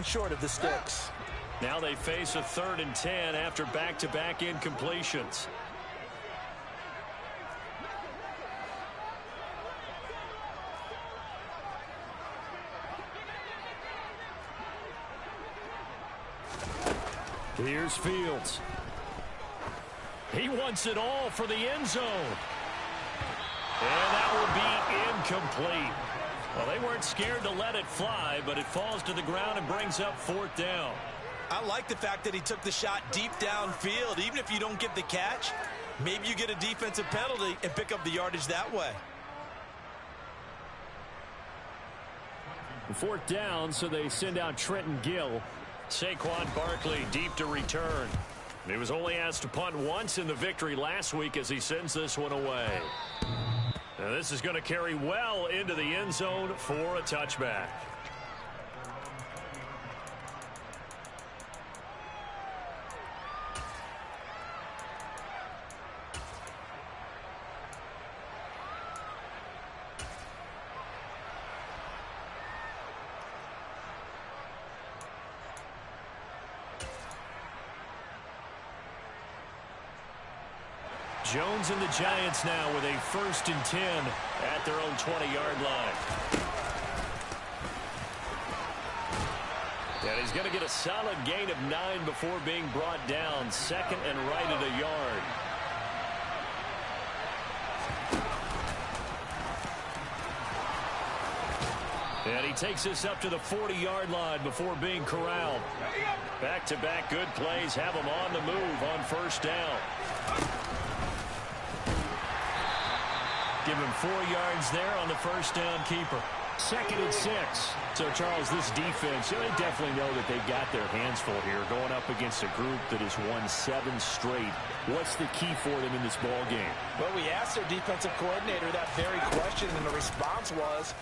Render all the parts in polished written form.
Short of the sticks. Now they face a 3rd and 10 after back-to-back incompletions. Here's Fields. He wants it all for the end zone. And that will be incomplete. Well, they weren't scared to let it fly, but it falls to the ground and brings up 4th down. I like the fact that he took the shot deep downfield. Even if you don't get the catch, maybe you get a defensive penalty and pick up the yardage that way. 4th down, so they send out Trenton Gill. Saquon Barkley deep to return. He was only asked to punt once in the victory last week as he sends this one away. Now this is going to carry well into the end zone for a touchback. Jones and the Giants now with a 1st and 10 at their own 20-yard line. And he's going to get a solid gain of 9 before being brought down. 2nd and right at a yard. And he takes this up to the 40-yard line before being corralled. Back-to-back good plays have him on the move on 1st down. Give him 4 yards there on the 1st down keeper. 2nd and 6. So, Charles, this defense, they definitely know that they've got their hands full here going up against a group that has won 7 straight. What's the key for them in this ball game? Well, we asked their defensive coordinator that very question, and the response was,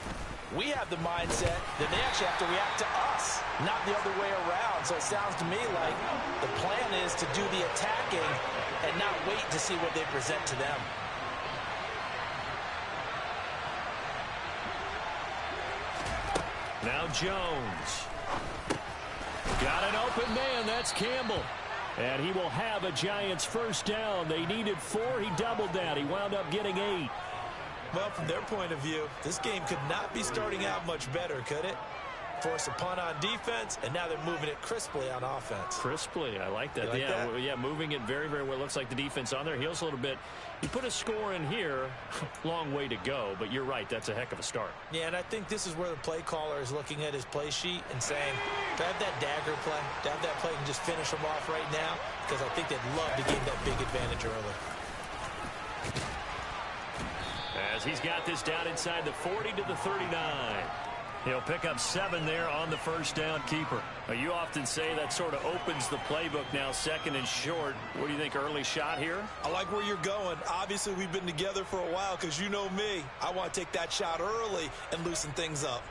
we have the mindset that they actually have to react to us, not the other way around. So it sounds to me like the plan is to do the attacking and not wait to see what they present to them. Now Jones. Got an open man. That's Campbell. And he will have a Giants 1st down. They needed 4. He doubled that. He wound up getting 8. Well, from their point of view, this game could not be starting out much better, could it? Force a punt on defense, and now they're moving it crisply on offense. Crisply, I like that. Yeah, moving it very, very well. Looks like the defense on their heels a little bit. You put a score in here, long way to go, but you're right, that's a heck of a start. Yeah, and I think this is where the play caller is looking at his play sheet and saying, to have that dagger play, to have that play and just finish them off right now, because I think they'd love to gain that big advantage early. As he's got this down inside the 40 to the 39. He'll pick up 7 there on the 1st down keeper. You often say that sort of opens the playbook now, 2nd and short. What do you think, early shot here? I like where you're going. Obviously, we've been together for a while because you know me. I want to take that shot early and loosen things up.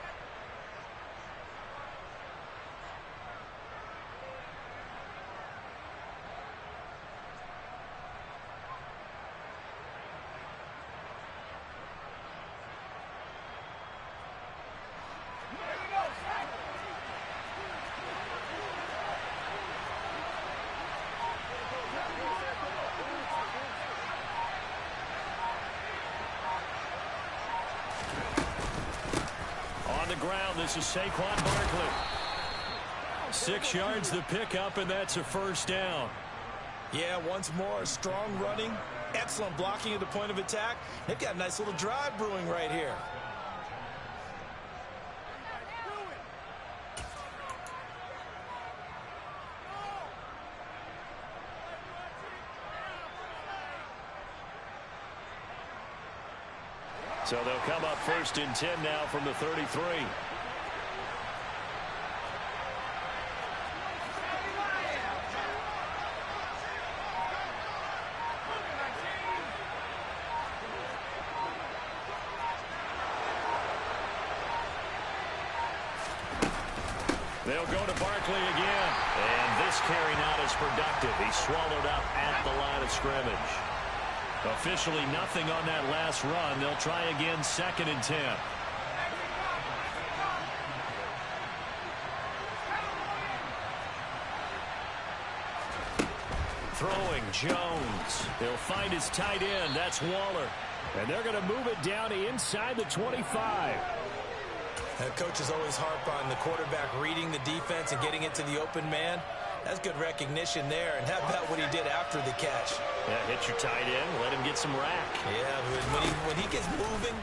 This is Saquon Barkley. 6 yards the pickup, and that's a 1st down. Yeah, once more, strong running, excellent blocking at the point of attack. They've got a nice little drive brewing right here. So they'll come up 1st and 10 now from the 33. They'll go to Barkley again. And this carry not as productive. He's swallowed up at the line of scrimmage. Officially nothing on that last run. They'll try again, 2nd and 10. Throwing Jones. He'll find his tight end. That's Waller. And they're going to move it down inside the 25. Coaches always harp on the quarterback reading the defense and getting it to the open man. That's good recognition there. And how about what he did after the catch? Yeah, hit your tight end. Let him get some rack. Yeah, when he gets moving,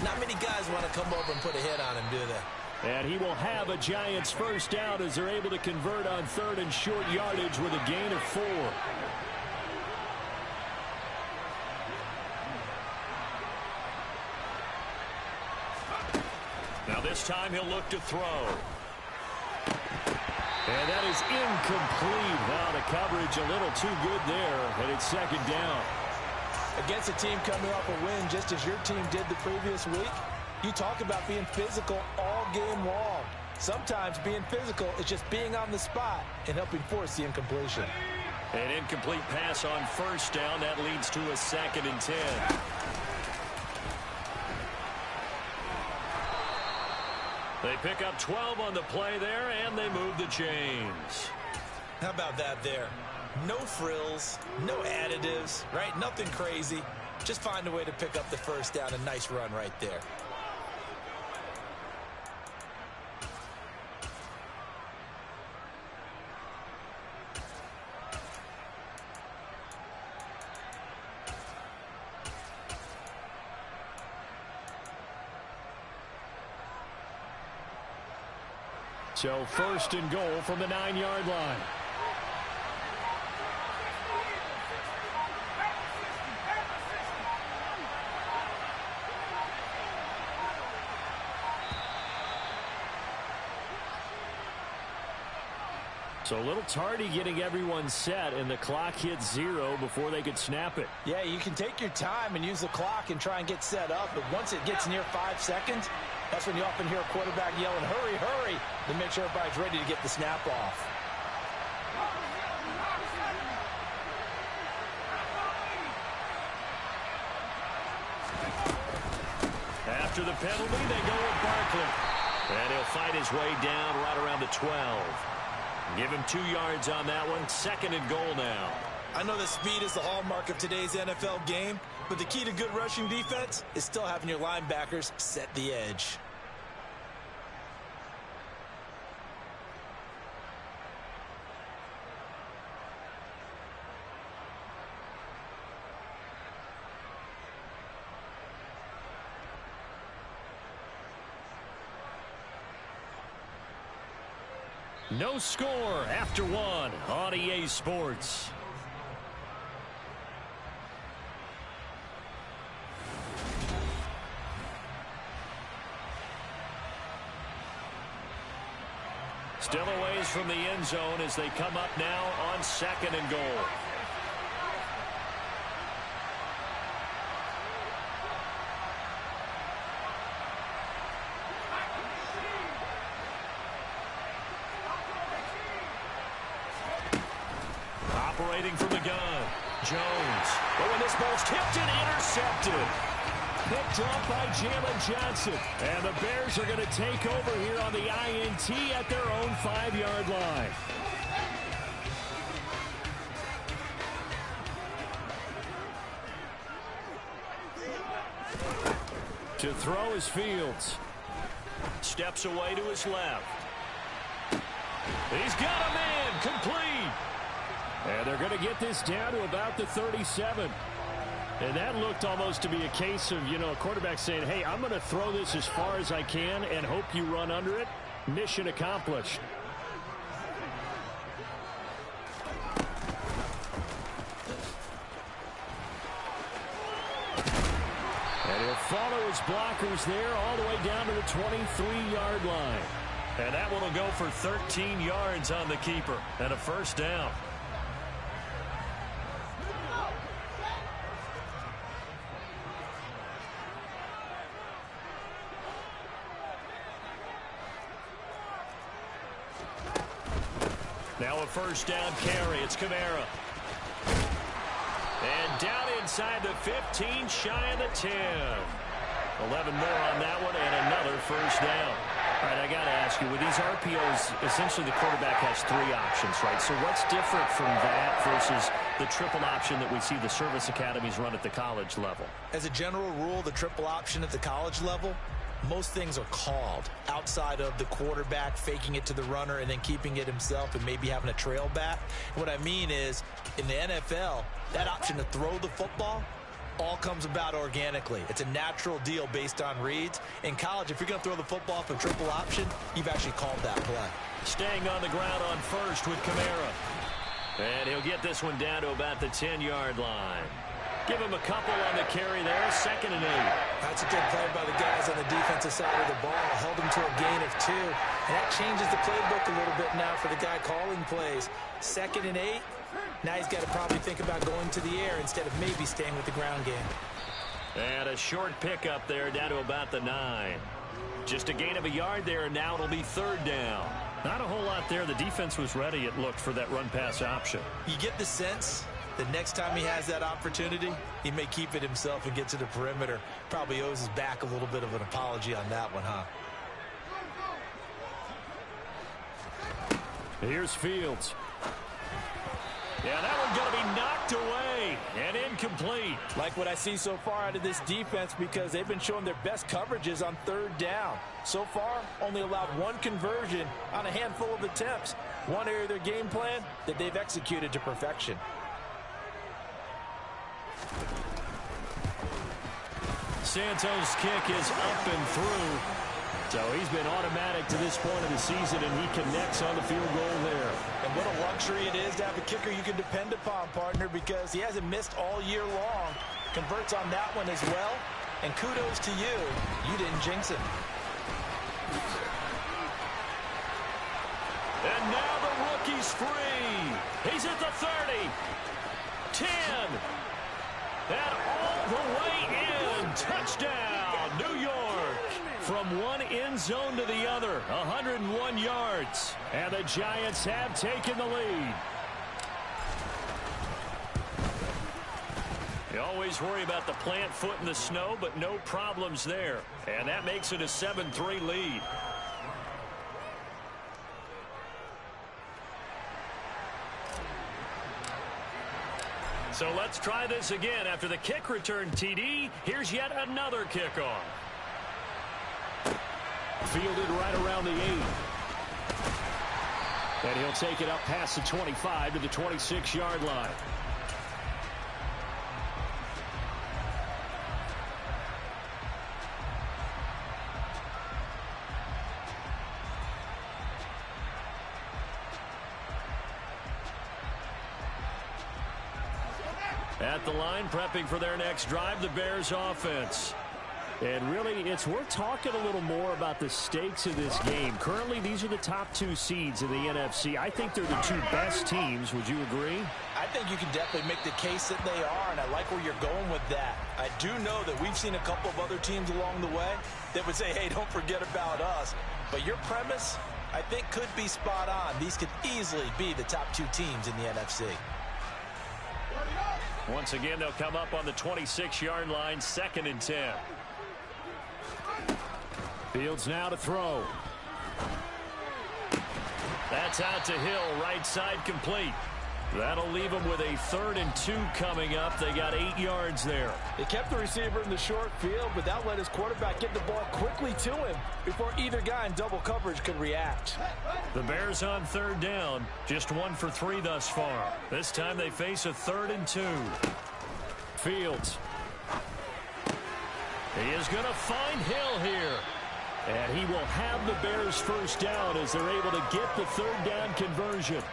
not many guys want to come over and put a hit on him, do they? And he will have a Giants first down as they're able to convert on 3rd and short yardage with a gain of 4. Now this time he'll look to throw. And that is incomplete. Now the coverage a little too good there, and it's 2nd down. Against a team coming off a win just as your team did the previous week, you talk about being physical all game long. Sometimes being physical is just being on the spot and helping force the incompletion. An incomplete pass on 1st down. That leads to a 2nd and 10. They pick up 12 on the play there, and they move the chains. How about that there? No frills, no additives, right? Nothing crazy. Just find a way to pick up the first down. A nice run right there. So 1st and goal from the 9-yard line. So a little tardy getting everyone set, and the clock hit 0 before they could snap it. Yeah, you can take your time and use the clock and try and get set up, but once it gets near 5 seconds, that's when you often hear a quarterback yelling, hurry, hurry, to make sure everybody's ready to get the snap off. After the penalty, they go with Barkley. And he'll fight his way down right around the 12. Give him 2 yards on that one. 2nd and goal now. I know that speed is the hallmark of today's NFL game, but the key to good rushing defense is still having your linebackers set the edge. No score after 1 on EA Sports. Still a ways from the end zone as they come up now on 2nd and goal. Operating from the gun, Jones. But when this ball's tipped and intercepted. Picked up by Jalen Johnson. And the Bears are going to take over here on the INT at their own 5-yard line. To throw is Fields. Steps away to his left. He's got a man, complete. And they're going to get this down to about the 37. And that looked almost to be a case of, a quarterback saying, hey, I'm going to throw this as far as I can and hope you run under it. Mission accomplished. And he'll follow his blockers there all the way down to the 23-yard line. And that one will go for 13 yards on the keeper and a first down. Now a first down carry. It's Kamara. And down inside the 15, shy of the 10. 11 more on that one and another first down. All right, I got to ask you, with these RPOs, essentially the quarterback has 3 options, right? So what's different from that versus the triple option that we see the service academies run at the college level? As a general rule, the triple option at the college level, most things are called outside of the quarterback faking it to the runner and then keeping it himself and maybe having a trail back. What I mean is, in the NFL, that option to throw the football all comes about organically. It's a natural deal based on reads. In college, if you're going to throw the football for triple option, you've actually called that play. Staying on the ground on first with Kamara. And he'll get this one down to about the 10-yard line. Give him a couple on the carry there, 2nd and 8. That's a good play by the guys on the defensive side of the ball. Held him to a gain of 2. And that changes the playbook a little bit now for the guy calling plays. 2nd and 8. Now he's got to probably think about going to the air instead of maybe staying with the ground game. And a short pickup there down to about the 9. Just a gain of a yard there, and now it'll be 3rd down. Not a whole lot there. The defense was ready, it looked, for that run-pass option. You get the sense the next time he has that opportunity, he may keep it himself and get to the perimeter. Probably owes his back a little bit of an apology on that one, huh? Here's Fields. Yeah, that one's going to be knocked away and incomplete. Like what I see so far out of this defense, because they've been showing their best coverages on 3rd down. So far, only allowed 1 conversion on a handful of attempts. One area of their game plan that they've executed to perfection. Santos' kick is up and through. So he's been automatic to this point of the season, and he connects on the field goal there. And what a luxury it is to have a kicker you can depend upon, partner, because he hasn't missed all year long. Converts on that one as well. And kudos to you. You didn't jinx him. And now the rookie's free. He's at the 30. 10. And all the way in. Touchdown, New York. From one end zone to the other, 101 yards. And the Giants have taken the lead. You always worry about the plant foot in the snow, but no problems there. And that makes it a 7-3 lead. So let's try this again. After the kick return TD, here's yet another kickoff. Fielded right around the 8. And he'll take it up past the 25 to the 26-yard line. At the line, prepping for their next drive, the Bears offense. And really, it's worth talking a little more about the stakes of this game. Currently, these are the top 2 seeds in the NFC. I think they're the 2 best teams. Would you agree? I think you can definitely make the case that they are, and I like where you're going with that. I do know that we've seen a couple of other teams along the way that would say, hey, don't forget about us. But your premise, I think, could be spot on. These could easily be the top 2 teams in the NFC. Once again, they'll come up on the 26-yard line, 2nd and 10. Fields now to throw. That's out to Hill, right side complete. That'll leave them with a 3rd and 2 coming up. They got 8 yards there. They kept the receiver in the short field, but that let his quarterback get the ball quickly to him before either guy in double coverage could react. The Bears on 3rd down, just 1 for 3 thus far. This time they face a 3rd and 2. Fields. He is going to find Hill here. And he will have the Bears first down as they're able to get the 3rd down conversion.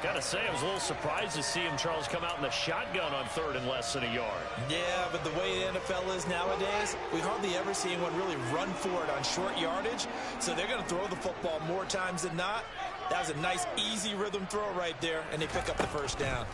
Gotta say, I was a little surprised to see him, Charles, come out in the shotgun on 3rd and less than a yard. Yeah, but the way the NFL is nowadays, we hardly ever see anyone really run for it on short yardage. So they're going to throw the football more times than not. That was a nice, easy rhythm throw right there, and they pick up the first down.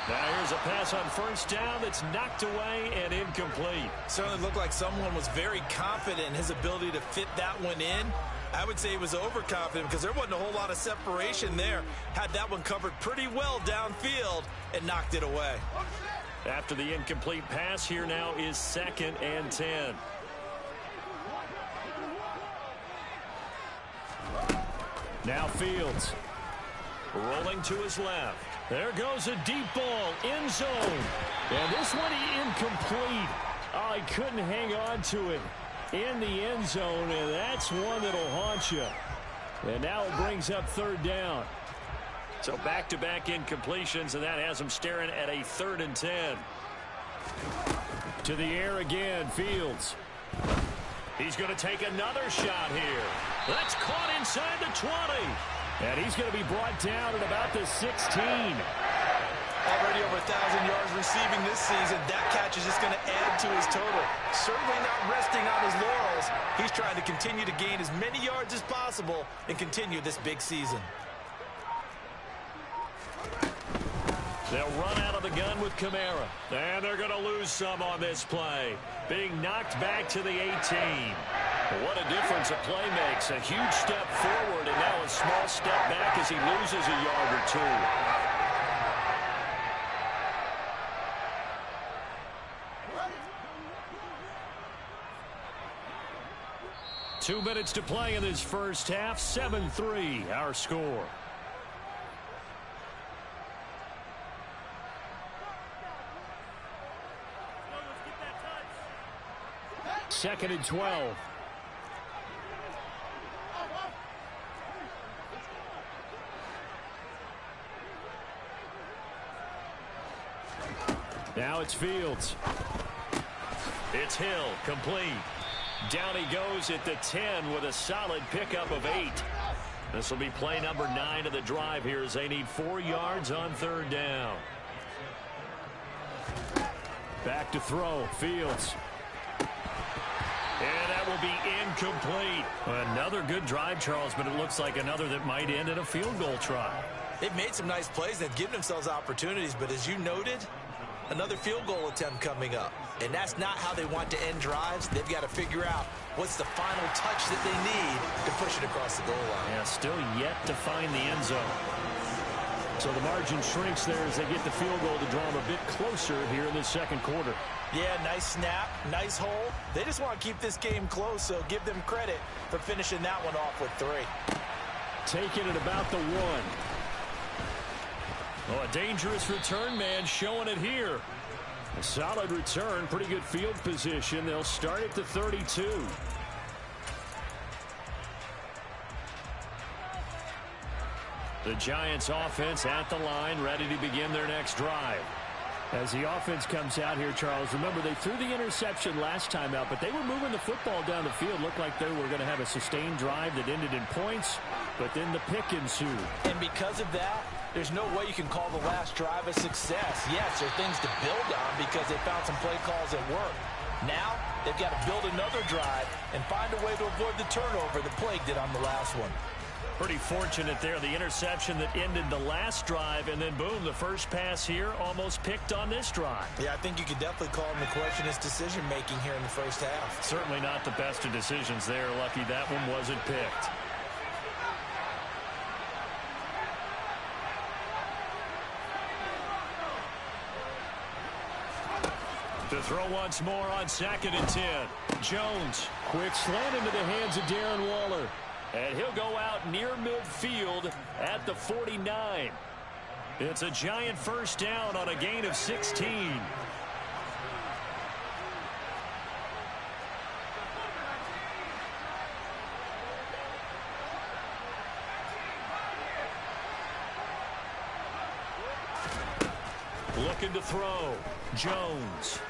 Now here's a pass on first down that's knocked away and incomplete. Certainly looked like someone was very confident in his ability to fit that one in. I would say he was overconfident because there wasn't a whole lot of separation there. Had that one covered pretty well downfield and knocked it away. After the incomplete pass, here now is 2nd and 10. Now Fields. Rolling to his left. There goes a deep ball, end zone. And this one incomplete. Oh, he couldn't hang on to it in the end zone, and that's one that'll haunt you. And now it brings up third down. So back-to-back incompletions, and that has him staring at a 3rd and 10. To the air again, Fields. He's going to take another shot here. That's caught inside the 20. And he's going to be brought down at about the 16. Already over 1,000 yards receiving this season. That catch is just going to add to his total. Certainly not resting on his laurels. He's trying to continue to gain as many yards as possible and continue this big season. They'll run out of the gun with Kamara. And they're going to lose some on this play. Being knocked back to the 18. What a difference a play makes. A huge step forward and now a small step back as he loses a yard or two. 2 minutes to play in this first half. 7-3 our score. Second and 12. Now it's Fields. It's Hill, complete. Down he goes at the 10 with a solid pickup of 8. This will be play number 9 of the drive here as they need 4 yards on third down. Back to throw, Fields. And that will be incomplete. Another good drive, Charles, but it looks like another that might end in a field goal try. They've made some nice plays. They've given themselves opportunities, but as you noted, another field goal attempt coming up. And that's not how they want to end drives. They've got to figure out what's the final touch that they need to push it across the goal line. Yeah, still yet to find the end zone. So the margin shrinks there as they get the field goal to draw them a bit closer here in the second quarter. Yeah, nice snap, nice hole. They just want to keep this game close, so give them credit for finishing that one off with 3. Taking it about the 1. Oh, a dangerous return man showing it here. A solid return, pretty good field position. They'll start at the 32. The Giants offense at the line, ready to begin their next drive. As the offense comes out here, Charles, remember they threw the interception last time out, but they were moving the football down the field. Looked like they were going to have a sustained drive that ended in points, but then the pick ensued. And because of that, there's no way you can call the last drive a success. Yes, there are things to build on because they found some play calls that work. Now, they've got to build another drive and find a way to avoid the turnover that plagued it on the last one. Pretty fortunate there, the interception that ended the last drive, and then boom, the first pass here almost picked on this drive. Yeah, I think you could definitely call him the question is decision-making here in the first half. Certainly not the best of decisions there. Lucky that one wasn't picked. To throw once more on 2nd and 10. Jones, quick slant into the hands of Darren Waller. And he'll go out near midfield at the 49. It's a Giant first down on a gain of 16. Looking to throw. Jones.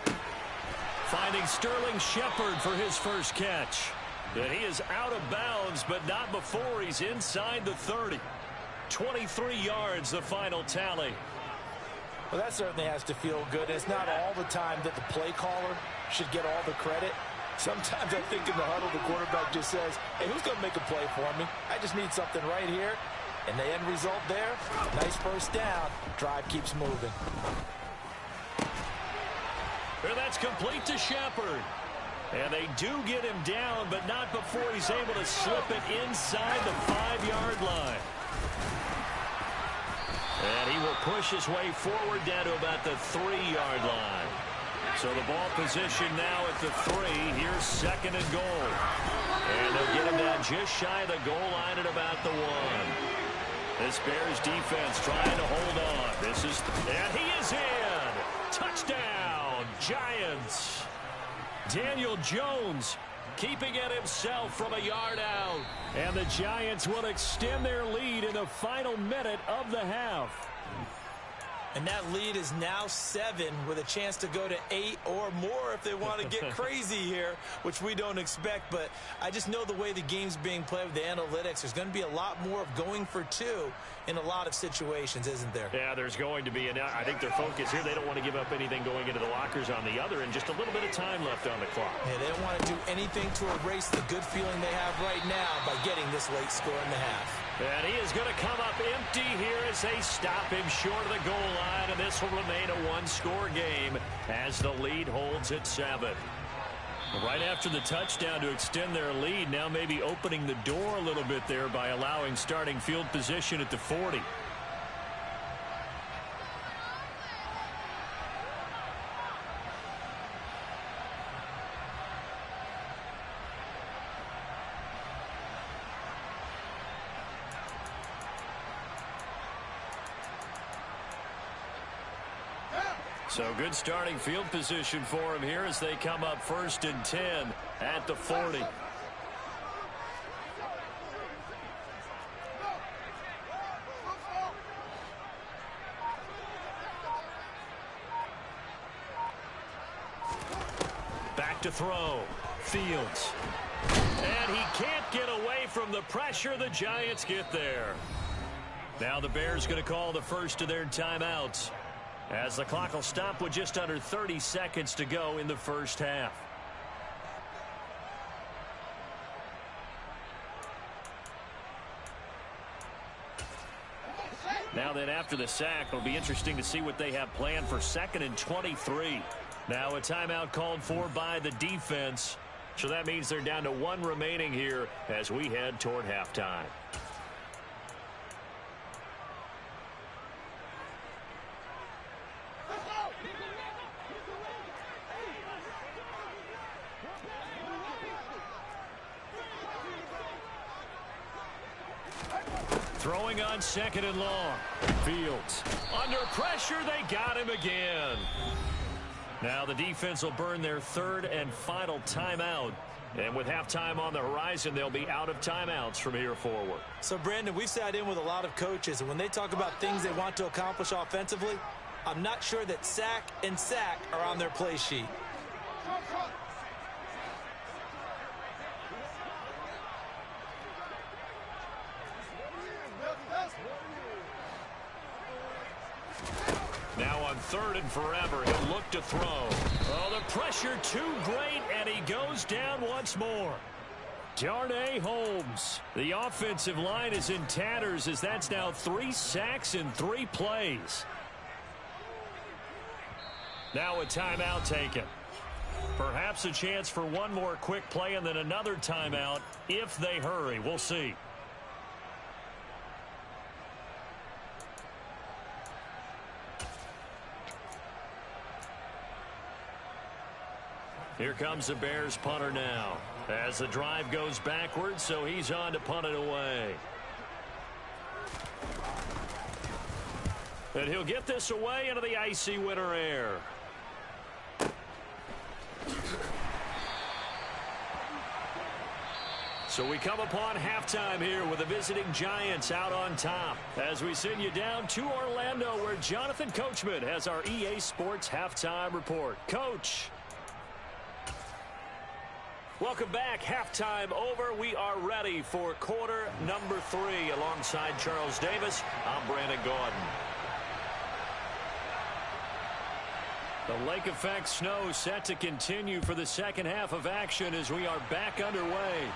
Finding Sterling Shepard for his first catch. And he is out of bounds, but not before he's inside the 30. 23 yards, the final tally. Well, that certainly has to feel good. It's not all the time that the play caller should get all the credit. Sometimes I think in the huddle, the quarterback just says, hey, who's going to make a play for me? I just need something right here. And the end result there, nice first down. Drive keeps moving. And that's complete to Shepard. And they do get him down, but not before he's able to slip it inside the 5-yard line. And he will push his way forward down to about the 3-yard line. So the ball position now at the 3. Here's 2nd and goal. And they'll get him down just shy of the goal line at about the 1. This Bears defense trying to hold on. And he is in. Touchdown, Giants. Daniel Jones keeping it himself from a yard out. And the Giants will extend their lead in the final minute of the half. And that lead is now 7 with a chance to go to 8 or more if they want to get crazy here, which we don't expect. But I just know the way the game's being played with the analytics, there's going to be a lot more of going for 2 in a lot of situations, isn't there? Yeah, there's going to be. And I think their focus here, they don't want to give up anything going into the lockers on the other, and just a little bit of time left on the clock. Yeah, they don't want to do anything to erase the good feeling they have right now by getting this late score in the half. And he is going to come up empty here as they stop him short of the goal line. And this will remain a one-score game as the lead holds at 7. Right after the touchdown to extend their lead, now maybe opening the door a little bit there by allowing starting field position at the 40. So good starting field position for him here as they come up 1st and 10 at the 40. Back to throw. Fields. And he can't get away from the pressure. The Giants get there. Now the Bears going to call the first of their timeouts, as the clock will stop with just under 30 seconds to go in the first half. Now then, after the sack, it'll be interesting to see what they have planned for 2nd and 23. Now a timeout called for by the defense. So that means they're down to 1 remaining here as we head toward halftime. Throwing on 2nd and long. Fields. Under pressure, they got him again. Now the defense will burn their 3rd and final timeout. And with halftime on the horizon, they'll be out of timeouts from here forward. So, Brandon, we've sat in with a lot of coaches, and when they talk about things they want to accomplish offensively, I'm not sure that sack and sack are on their play sheet. Now on 3rd and forever, he'll look to throw. Oh, the pressure too great, and he goes down once more. Darnay Holmes. The offensive line is in tatters as that's now 3 sacks in 3 plays. Now a timeout taken. Perhaps a chance for one more quick play and then another timeout if they hurry. We'll see. Here comes the Bears punter now as the drive goes backwards, so he's on to punt it away. And he'll get this away into the icy winter air. So we come upon halftime here with the visiting Giants out on top as we send you down to Orlando, where Jonathan Coachman has our EA Sports halftime report. Coach. Welcome back. Halftime over. We are ready for quarter number 3 alongside Charles Davis. I'm Brandon Gordon. The lake effect snow set to continue for the second half of action as we are back underway.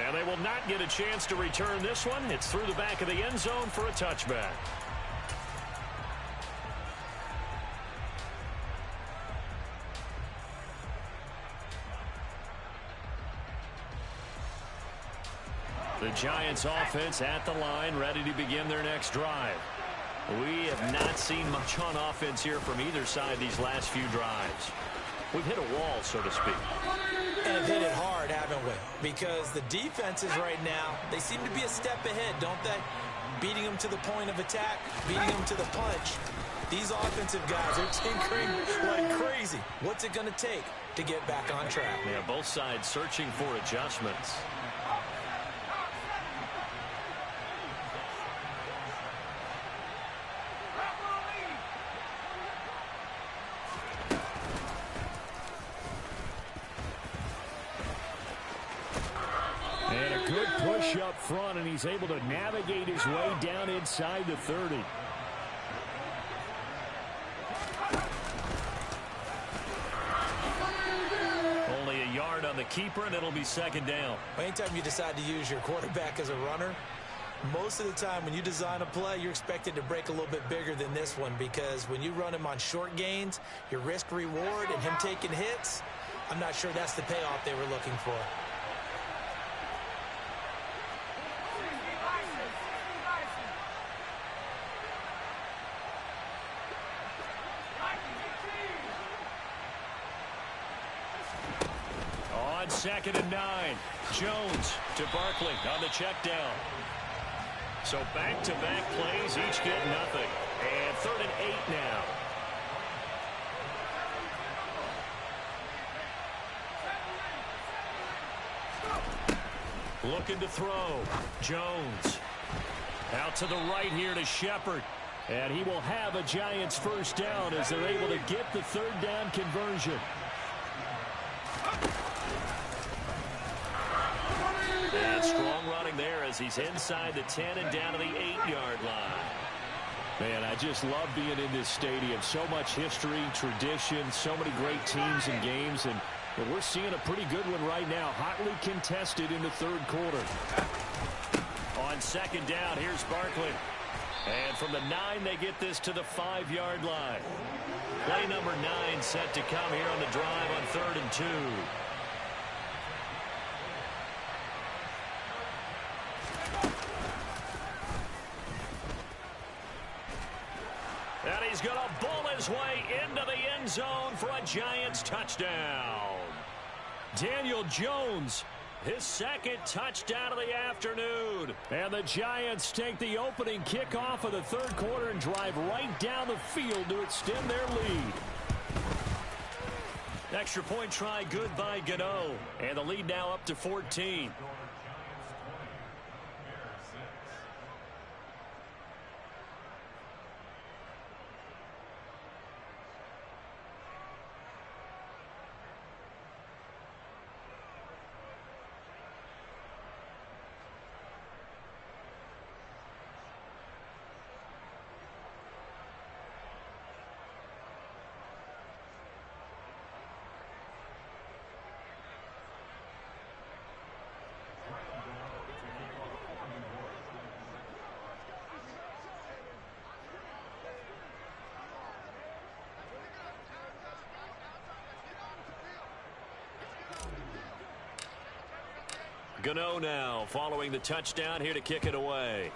And they will not get a chance to return this one. It's through the back of the end zone for a touchback. The Giants offense at the line, ready to begin their next drive. We have not seen much on offense here from either side these last few drives. We've hit a wall, so to speak. And have hit it hard, haven't we? because the defenses right now, they seem to be a step ahead, don't they? Beating them to the point of attack, beating them to the punch. These offensive guys are tinkering like crazy. What's it going to take to get back on track? Yeah, both sides searching for adjustments. And a good push up front, and he's able to navigate his way down inside the 30. Only a yard on the keeper, and it'll be second down. Anytime you decide to use your quarterback as a runner, most of the time when you design a play, you're expected to break a little bit bigger than this one, because when you run him on short gains, your risk-reward and him taking hits, I'm not sure that's the payoff they were looking for. On 2nd and 9, Jones to Barkley on the check down. So back-to-back plays, each get nothing. And 3rd and 8 now. Looking to throw. Jones. Out to the right here to Shepard. And he will have a Giants first down as they're able to get the 3rd down conversion. And strong running there as he's inside the 10 and down to the 8-yard line. Man, I just love being in this stadium. So much history, tradition, so many great teams and games, and we're seeing a pretty good one right now, hotly contested in the 3rd quarter. On 2nd down, here's Barkley. And from the 9, they get this to the 5-yard line. Play number 9 set to come here on the drive on 3rd and 2. And he's going to bull his way into the end zone for a Giants touchdown. Daniel Jones, his 2nd touchdown of the afternoon. And the Giants take the opening kickoff of the 3rd quarter and drive right down the field to extend their lead. Extra point try good by Gano. And the lead now up to 14. Gano now following the touchdown here to kick it away.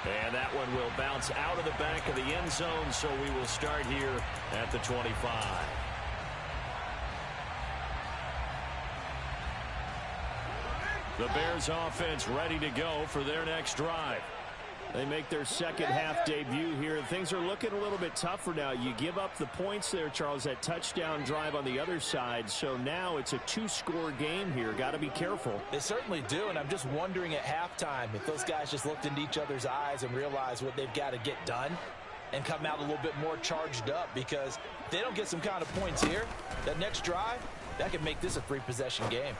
And that one will bounce out of the back of the end zone, so we will start here at the 25. The Bears offense ready to go for their next drive. They make their 2nd half debut here, and things are looking a little bit tougher now. You give up the points there, Charles, that touchdown drive on the other side. So now it's a 2-score game here. Got to be careful. They certainly do, and I'm just wondering at halftime if those guys just looked into each other's eyes and realized what they've got to get done and come out a little bit more charged up, because if they don't get some kind of points here, that next drive, that could make this a 3-possession game.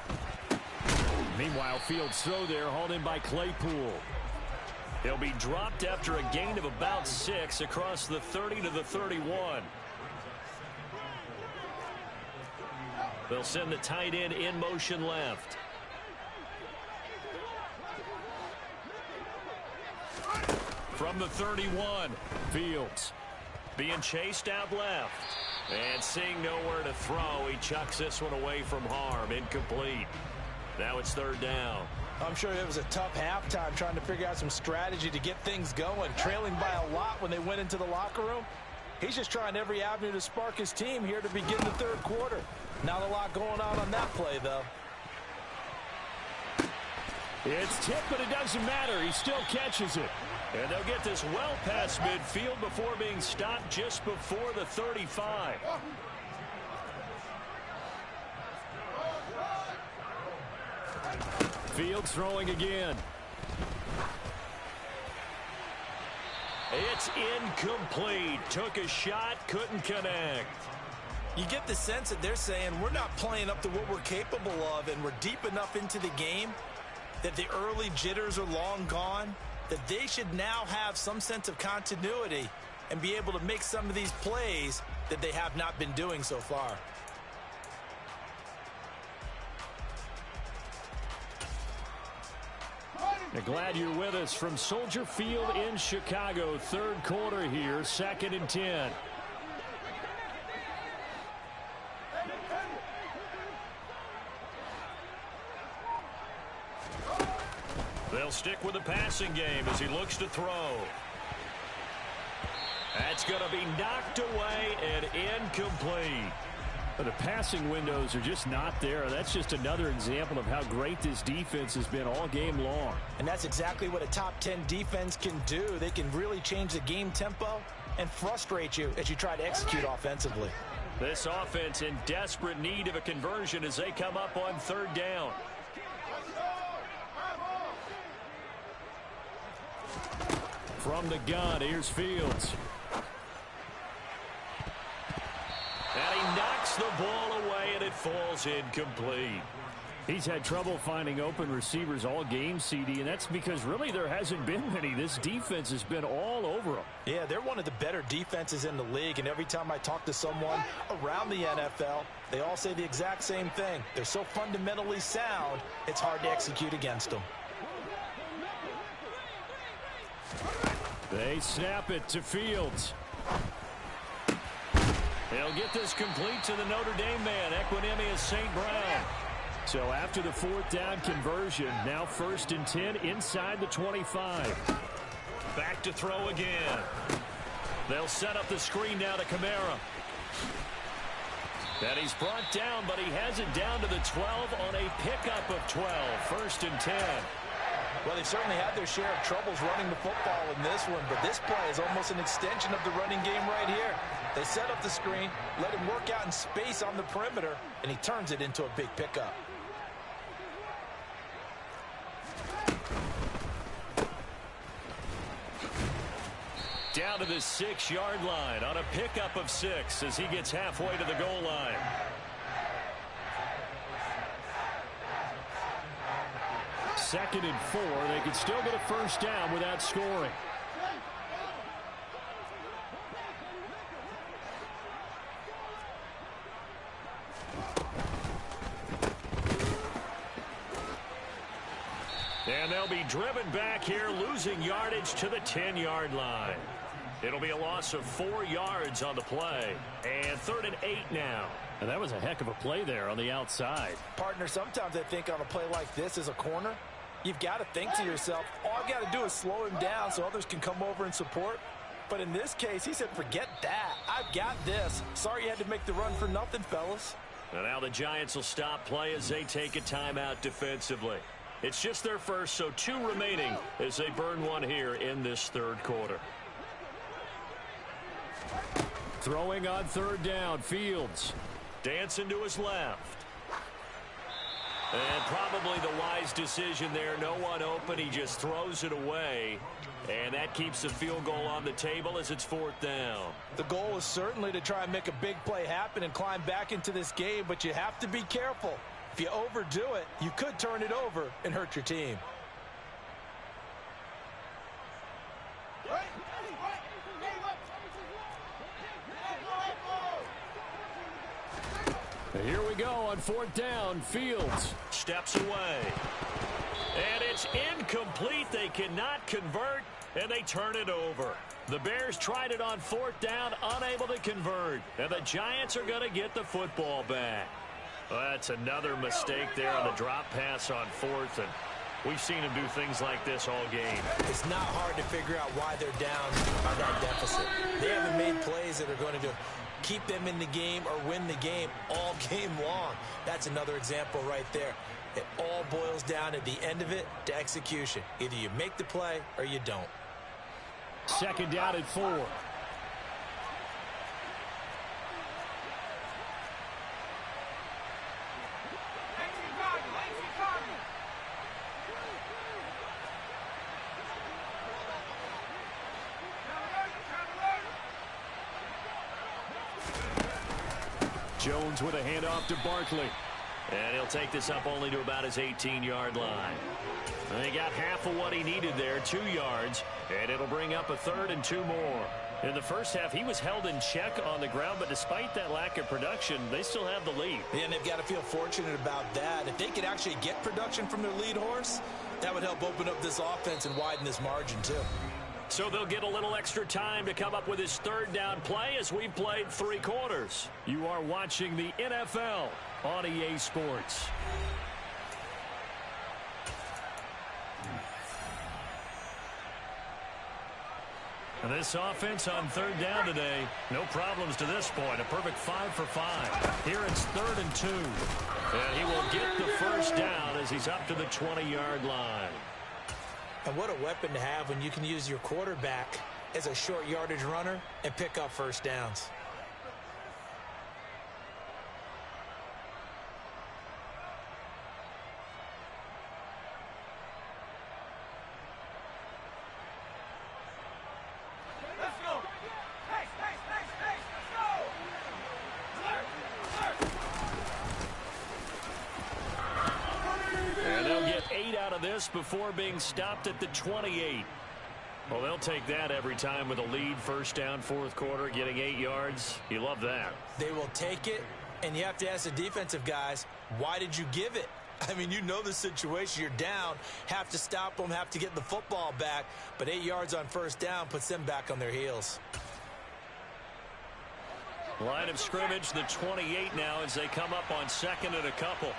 Meanwhile, Fields throw there, hauled in by Claypool. He'll be dropped after a gain of about 6 across the 30 to the 31. They'll send the tight end in motion left. From the 31, Fields being chased out left. And seeing nowhere to throw, he chucks this one away from harm. Incomplete. Now it's 3rd down. I'm sure it was a tough halftime trying to figure out some strategy to get things going. Trailing by a lot when they went into the locker room. He's just trying every avenue to spark his team here to begin the 3rd quarter. Not a lot going on that play, though. It's tipped, but it doesn't matter. He still catches it. And they'll get this well past midfield before being stopped just before the 35. Fields throwing again. It's incomplete. Took a shot, couldn't connect. You get the sense that they're saying we're not playing up to what we're capable of, and we're deep enough into the game that the early jitters are long gone, that they should now have some sense of continuity and be able to make some of these plays that they have not been doing so far. Glad you're with us from Soldier Field in Chicago. Third quarter here, 2nd and 10. They'll stick with the passing game as he looks to throw. That's going to be knocked away and incomplete. The passing windows are just not there. That's just another example of how great this defense has been all game long. And that's exactly what a top 10 defense can do. They can really change the game tempo and frustrate you as you try to execute offensively. This offense in desperate need of a conversion as they come up on 3rd down. From the gun, here's Fields. And he knocks the ball away, and it falls incomplete. He's had trouble finding open receivers all game, CD, and that's because really there hasn't been many. This defense has been all over them. Yeah, they're one of the better defenses in the league, and every time I talk to someone around the NFL, they all say the exact same thing. They're so fundamentally sound, it's hard to execute against them. They snap it to Fields. They'll get this complete to the Notre Dame man, Equinemius St. Brown. So after the 4th down conversion, now 1st and 10 inside the 25. Back to throw again. They'll set up the screen now to Kamara. And he's brought down, but he has it down to the 12 on a pickup of 12. 1st and 10. Well, they've certainly had their share of troubles running the football in this one, but this play is almost an extension of the running game right here. They set up the screen, let him work out in space on the perimeter, and he turns it into a big pickup. Down to the 6-yard line on a pickup of 6 as he gets halfway to the goal line. Second and 4. They can still get a 1st down without scoring. And they'll be driven back here, losing yardage to the 10-yard line. It'll be a loss of 4 yards on the play. And 3rd and 8 now. And that was a heck of a play there on the outside. Partner, sometimes I think on a play like this as a corner, you've got to think to yourself, all I've got to do is slow him down so others can come over and support. But in this case, he said, forget that. I've got this. Sorry you had to make the run for nothing, fellas. And now the Giants will stop play as they take a timeout defensively. It's just their first, so 2 remaining as they burn one here in this 3rd quarter. Throwing on 3rd down, Fields. Dancing to his left. And probably the wise decision there. No one open. He just throws it away. And that keeps the field goal on the table as it's 4th down. The goal is certainly to try and make a big play happen and climb back into this game, but you have to be careful. If you overdo it, you could turn it over and hurt your team. Here we go on 4th down. Fields steps away. And it's incomplete. They cannot convert, and they turn it over. The Bears tried it on 4th down, unable to convert. And the Giants are going to get the football back. Well, that's another mistake there on the drop pass on 4th, and we've seen him do things like this all game. It's not hard to figure out why they're down by that deficit. They haven't made plays that are going to keep them in the game or win the game all game long. That's another example right there. It all boils down at the end of it to execution. Either you make the play or you don't. Second down at 4. Jones with a handoff to Barkley. And he'll take this up only to about his 18-yard line. And he got half of what he needed there, 2 yards, and it'll bring up a 3rd and 2 more. In the first half, he was held in check on the ground, but despite that lack of production, they still have the lead. Yeah, and they've got to feel fortunate about that. If they could actually get production from their lead horse, that would help open up this offense and widen this margin, too. So they'll get a little extra time to come up with his 3rd down play as we've played 3 quarters. You are watching the NFL on EA Sports. And this offense on 3rd down today, no problems to this point. A perfect 5 for 5. Here it's 3rd and 2. And he will get the 1st down as he's up to the 20-yard line. And what a weapon to have when you can use your quarterback as a short yardage runner and pick up 1st downs. Before being stopped at the 28. Well, they'll take that every time with a lead. 1st down, 4th quarter, getting 8 yards. You love that. They will take it, and you have to ask the defensive guys, why did you give it? I mean, you know the situation. You're down, have to stop them, have to get the football back, but 8 yards on 1st down puts them back on their heels. Line of scrimmage, the 28 now as they come up on 2nd and a couple.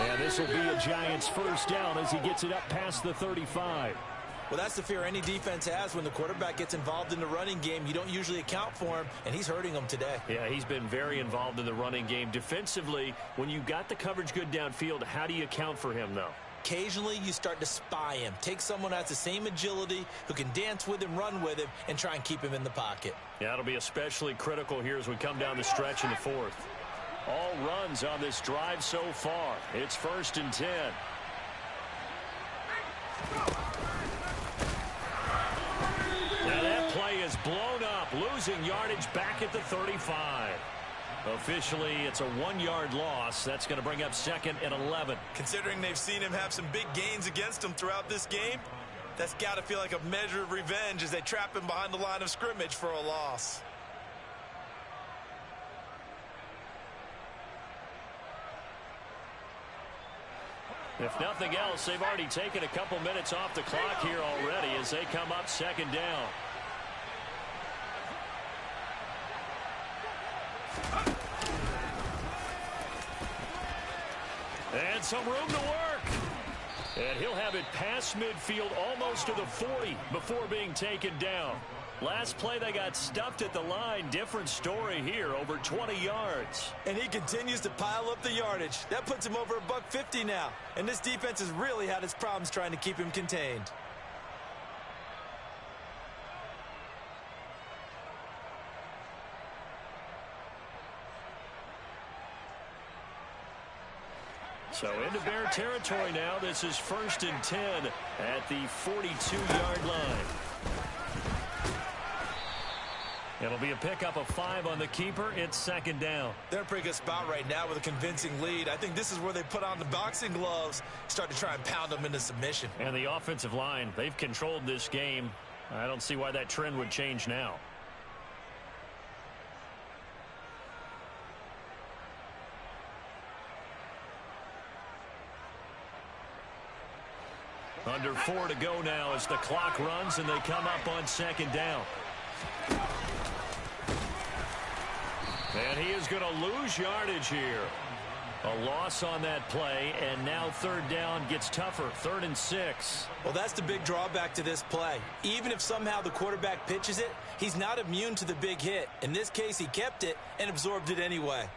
And this will be a Giants 1st down as he gets it up past the 35. Well, that's the fear any defense has when the quarterback gets involved in the running game. You don't usually account for him, and he's hurting them today. Yeah, he's been very involved in the running game. Defensively, when you got the coverage good downfield, how do you account for him, though? Occasionally, you start to spy him. Take someone who has the same agility, who can dance with him, run with him, and try and keep him in the pocket. Yeah, it'll be especially critical here as we come down the stretch in the 4th. All runs on this drive so far. It's 1st and 10. Now that play is blown up, losing yardage back at the 35. Officially, it's a 1-yard loss. That's going to bring up 2nd and 11. Considering they've seen him have some big gains against him throughout this game, that's got to feel like a measure of revenge as they trap him behind the line of scrimmage for a loss. If nothing else, they've already taken a couple minutes off the clock here already as they come up 2nd down. And some room to work. And he'll have it past midfield almost to the 40 before being taken down. Last play, they got stuffed at the line. Different story here, over 20 yards. And he continues to pile up the yardage. That puts him over $150 now. And this defense has really had its problems trying to keep him contained. So into Bear territory now. This is 1st and 10 at the 42-yard line. It'll be a pickup of 5 on the keeper. It's 2nd down. They're in a pretty good spot right now with a convincing lead. I think this is where they put on the boxing gloves, start to try and pound them into submission. And the offensive line, they've controlled this game. I don't see why that trend would change now. Under 4 to go now as the clock runs and they come up on 2nd down. And he is going to lose yardage here. A loss on that play, and now third down gets tougher. 3rd and 6. Well, that's the big drawback to this play. Even if somehow the quarterback pitches it, he's not immune to the big hit. In this case, he kept it and absorbed it anyway.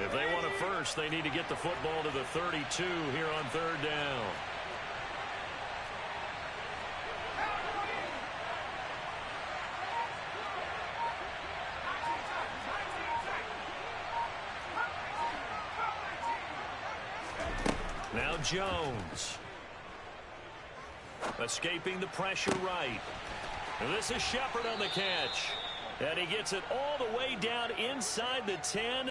If they want a first, they need to get the football to the 32 here on 3rd down. Now Jones. Escaping the pressure right. And this is Shepard on the catch. And he gets it all the way down inside the 10.